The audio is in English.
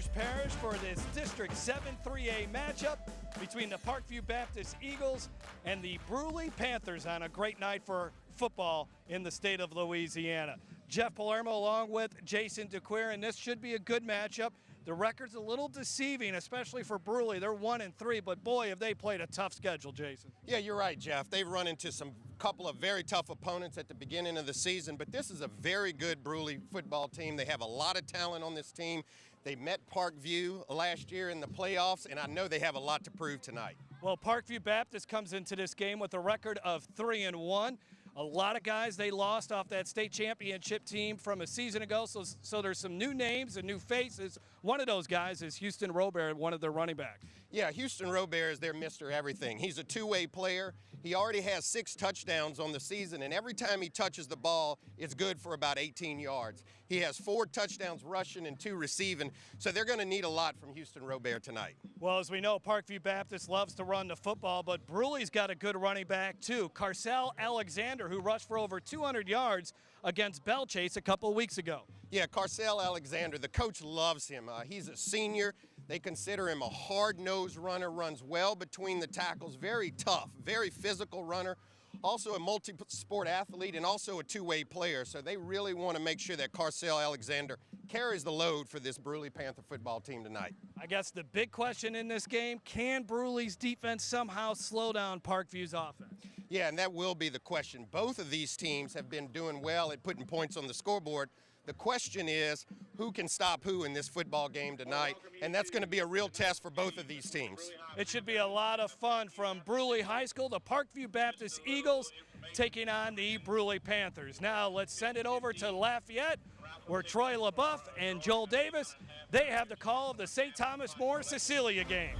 Andrews Parish for this District 7 3A matchup between the Parkview Baptist Eagles and the Brusly Panthers on a great night for football in the state of Louisiana. Jeff Palermo along with Jason DeCuir, and this should be a good matchup. The record's a little deceiving, especially for Brusly. They're 1-3, but boy, have they played a tough schedule, Jason. Yeah, you're right, Jeff. They've run into some couple of very tough opponents at the beginning of the season, but this is a very good Brusly football team. They have a lot of talent on this team. They met Parkview last year in the playoffs, and I know they have a lot to prove tonight. Well, Parkview Baptist comes into this game with a record of 3-1. A lot of guys they lost off that state championship team from a season ago, so there's some new names and new faces. One of those guys is Houston Robert, one of their running backs. Yeah, Houston Robert is their Mr. Everything. He's a two-way player. He already has 6 touchdowns on the season, and every time he touches the ball, it's good for about 18 yards. He has 4 touchdowns rushing and 2 receiving, so they're going to need a lot from Houston Robert tonight. Well, as we know, Parkview Baptist loves to run the football, but Brusly's got a good running back too. Carcel Alexander, who rushed for over 200 yards against Bell Chase a couple weeks ago. Yeah, Carcel Alexander, the coach loves him. He's a senior. They consider him a hard-nosed runner, runs well between the tackles, very tough, very physical runner, also a multi-sport athlete and also a two-way player. So they really want to make sure that Carcel Alexander carries the load for this Brusly Panther football team tonight. I guess the big question in this game, can Brusly's defense somehow slow down Parkview's offense? Yeah, and that will be the question. Both of these teams have been doing well at putting points on the scoreboard. The question is, who can stop who in this football game tonight? And that's going to be a real test for both of these teams. It should be a lot of fun. From Brusly High School, the Parkview Baptist Eagles taking on the Brusly Panthers. Now let's send it over to Lafayette, where Troy LaBeouf and Joel Davis, they have the call of the St. Thomas More Cecilia game.